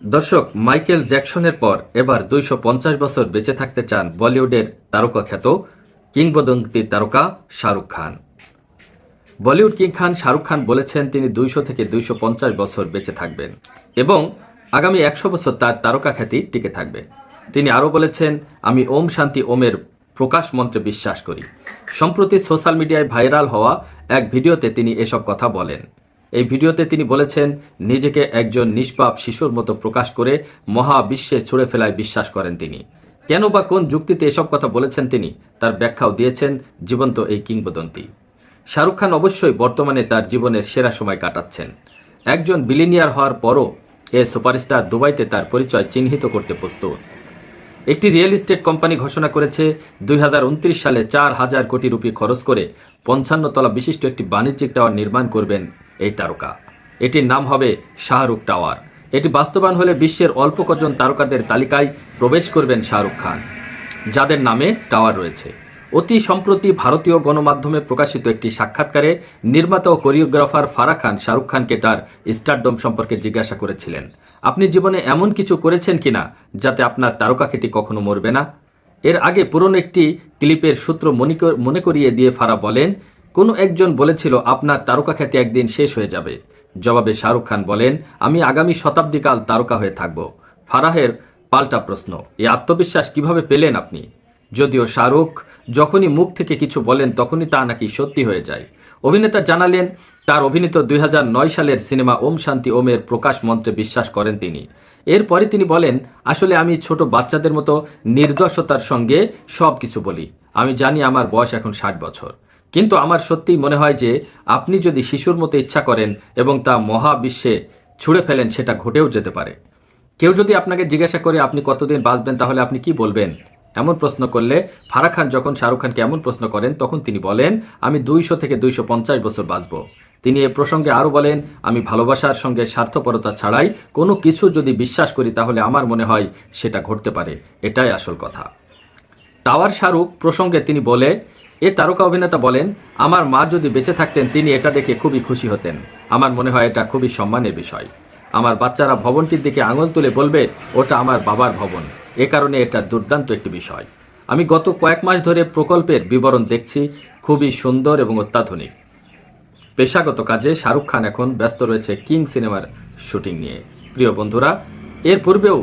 দর্শক, মাইকেল জ্যাকসনের পর এবার ২৫০ বছর বেঁচে থাকতে চান বলিউডের তারকা খ্যাত কিংবদন্তি তারকা শাহরুখ খান। বলিউড কিং খান শাহরুখ খান বলেছেন তিনি ২০০ থেকে ২৫০ বছর বেঁচে থাকবেন এবং আগামী ১০০ বছর তার তারকা খ্যাতি টিকে থাকবে। তিনি আরও বলেছেন, আমি ওম শান্তি ওমের প্রকাশ মন্ত্রে বিশ্বাস করি। সম্প্রতি সোশ্যাল মিডিয়ায় ভাইরাল হওয়া এক ভিডিওতে তিনি এসব কথা বলেন। এই ভিডিওতে তিনি বলেছেন, নিজেকে একজন নিষ্পাপ শিশুর মতো প্রকাশ করে মহাবিশ্বে ছুঁড়ে ফেলায় বিশ্বাস করেন তিনি। কেন বা কোন যুক্তিতে এসব কথা বলেছেন তিনি, তার ব্যাখ্যাও দিয়েছেন জীবন্ত এই কিংবদন্তি। শাহরুখ খান অবশ্যই বর্তমানে তার জীবনের সেরা সময় কাটাচ্ছেন। একজন বিলিনিয়ার হওয়ার পরও এ সুপারস্টার দুবাইতে তার পরিচয় চিহ্নিত করতে প্রস্তুত। একটি রিয়েল এস্টেট কোম্পানি ঘোষণা করেছে ২০২৯ সালে ৪,০০০ কোটি রুপি খরচ করে ৫৫ তলা বিশিষ্ট একটি বাণিজ্যিক টাওয়ার নির্মাণ করবেন এই তারকা। এটির নাম হবে শাহরুখ টাওয়ার। এটি বাস্তবায়ন হলে বিশ্বের অল্প কজন তারকাদের তালিকায় প্রবেশ করবেন শাহরুখ খান, যাদের নামে টাওয়ার রয়েছে। অতি সম্প্রতি ভারতীয় গণমাধ্যমে প্রকাশিত একটি সাক্ষাৎকারে নির্মাতা ও কোরিওগ্রাফার ফারাহ খান শাহরুখ খানকে তার স্টারডম সম্পর্কে জিজ্ঞাসা করেছিলেন, আপনি জীবনে এমন কিছু করেছেন কিনা যাতে আপনার তারকাখ্যাতি কখনো মরবে না? এর আগে পুরনো একটি ক্লিপের সূত্র মনে করিয়ে দিয়ে ফারাহ বলেন, কোনো একজন বলেছিল আপনার তারকাখ্যাতি একদিন শেষ হয়ে যাবে। জবাবে শাহরুখ খান বলেন, আমি আগামী শতাব্দীকাল তারকা হয়ে থাকব। ফারাহের পাল্টা প্রশ্ন, এই আত্মবিশ্বাস কিভাবে পেলেন আপনি? যদিও শাহরুখ যখনই মুখ থেকে কিছু বলেন তখনই তা নাকি সত্যি হয়ে যায়। অভিনেতা জানালেন, তার অভিনীত ২০০৯ সালের সিনেমা ওম শান্তি ওমের প্রকাশ মন্ত্রে বিশ্বাস করেন তিনি। এরপরে তিনি বলেন, আসলে আমি ছোট বাচ্চাদের মতো নির্দোষতার সঙ্গে সব কিছু বলি। আমি জানি আমার বয়স এখন ৬০ বছর, কিন্তু আমার সত্যিই মনে হয় যে আপনি যদি শিশুর মতো ইচ্ছা করেন এবং তা মহাবিশ্বে ছুঁড়ে ফেলেন, সেটা ঘটেও যেতে পারে। কেউ যদি আপনাকে জিজ্ঞাসা করে আপনি কতদিন বাঁচবেন, তাহলে আপনি কি বলবেন? এমন প্রশ্ন করলে ফারাহ খান যখন শাহরুখ খানকে এমন প্রশ্ন করেন, তখন তিনি বলেন, আমি ২০০ থেকে ২৫০ বছর বাঁচব। তিনি এ প্রসঙ্গে আরও বলেন, আমি ভালোবাসার সঙ্গে স্বার্থপরতা ছাড়াই কোনো কিছু যদি বিশ্বাস করি, তাহলে আমার মনে হয় সেটা ঘটতে পারে। এটাই আসল কথা। টাওয়ার শাহরুখ প্রসঙ্গে তিনি বলে, এ তারকা অভিনেতা বলেন, আমার মা যদি বেঁচে থাকতেন তিনি এটা দেখে খুবই খুশি হতেন। আমার মনে হয় এটা খুবই সম্মানের বিষয়। আমার বাচ্চারা ভবনটির দিকে আঙুল তুলে বলবে, ওটা আমার বাবার ভবন। এ কারণে এটা দুর্দান্ত একটি বিষয়। আমি গত কয়েক মাস ধরে প্রকল্পের বিবরণ দেখছি, খুবই সুন্দর এবং অত্যাধুনিক। পেশাগত কাজে শাহরুখ খান এখন ব্যস্ত রয়েছে কিং সিনেমার শুটিং নিয়ে। প্রিয় বন্ধুরা, এর পূর্বেও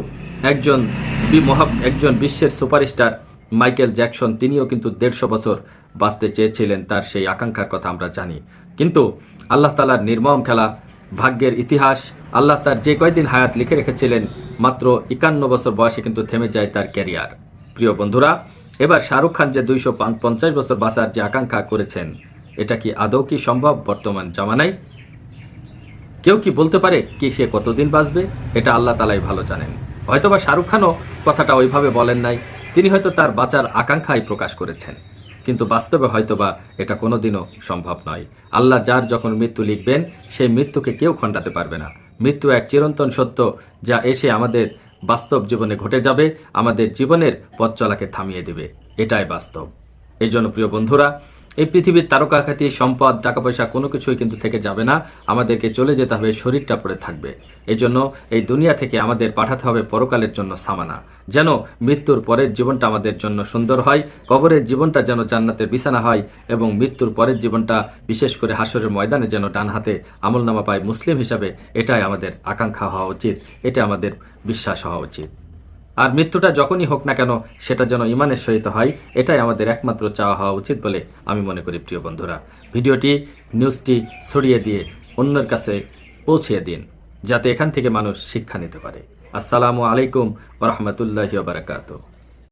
একজন বিশ্বের সুপারস্টার মাইকেল জ্যাকসন, তিনিও কিন্তু ১৫০ বছর বাঁচতে চেয়েছিলেন। তার সেই আকাঙ্ক্ষার কথা আমরা জানি, কিন্তু আল্লাহ তাআলার নির্মম খেলা, ভাগ্যের ইতিহাস। আল্লাহ তার যে কয়দিন হায়াত লিখে রেখেছিলেন, মাত্র ৫১ বছর বয়সে কিন্তু থেমে যায় তার ক্যারিয়ার। প্রিয় বন্ধুরা, এবার শাহরুখ খান যে ২৫০ বছর বাঁচার যে আকাঙ্ক্ষা করেছেন, এটা কি আদৌ কি সম্ভব বর্তমান জামানায়? কেউ কি বলতে পারে কি সে কতদিন বাঁচবে? এটা আল্লাহ তাআলাই ভালো জানেন। হয়তোবা শাহরুখ খানও কথাটা ওইভাবে বলেন নাই, তিনি হয়তো তার বাঁচার আকাঙ্ক্ষাই প্রকাশ করেছেন, কিন্তু বাস্তবে হয়তোবা এটা কোনোদিনও সম্ভব নয়। আল্লাহ যার যখন মৃত্যু লিখবেন, সেই মৃত্যুকে কেউ খণ্ডাতে পারবে না। মৃত্যু এক চিরন্তন সত্য, যা এসে আমাদের বাস্তব জীবনে ঘটে যাবে, আমাদের জীবনের পথ চলাকে থামিয়ে দেবে। এটাই বাস্তব। এই জন্য প্রিয় বন্ধুরা, এই পৃথিবীর তারকা খ্যাতি, সম্পদ, টাকা পয়সা কোনো কিছুই কিন্তু থেকে যাবে না। আমাদেরকে চলে যেতে হবে, শরীরটা পড়ে থাকবে। এই জন্য এই দুনিয়া থেকে আমাদের পাঠাতে হবে পরকালের জন্য সামানা, যেন মৃত্যুর পরের জীবনটা আমাদের জন্য সুন্দর হয়, কবরের জীবনটা যেন জান্নাতের বিছানা হয়, এবং মৃত্যুর পরের জীবনটা বিশেষ করে হাসরের ময়দানে যেন ডান হাতে আমলনামা পায় মুসলিম হিসাবে। এটাই আমাদের আকাঙ্ক্ষা হওয়া উচিত, এটা আমাদের বিশ্বাস হওয়া উচিত। আর মৃত্যুটা যখনই হোক না কেন, সেটা যেন ইমানের সহিত হয়, এটাই আমাদের একমাত্র চাওয়া হওয়া উচিত বলে আমি মনে করি। প্রিয় বন্ধুরা, নিউজটি ছড়িয়ে দিয়ে অন্যের কাছে পৌঁছিয়ে দিন, যাতে এখান থেকে মানুষ শিক্ষা নিতে পারে। আসসালামু আলাইকুম ওয়া রাহমাতুল্লাহি ওয়া বারাকাতুহু।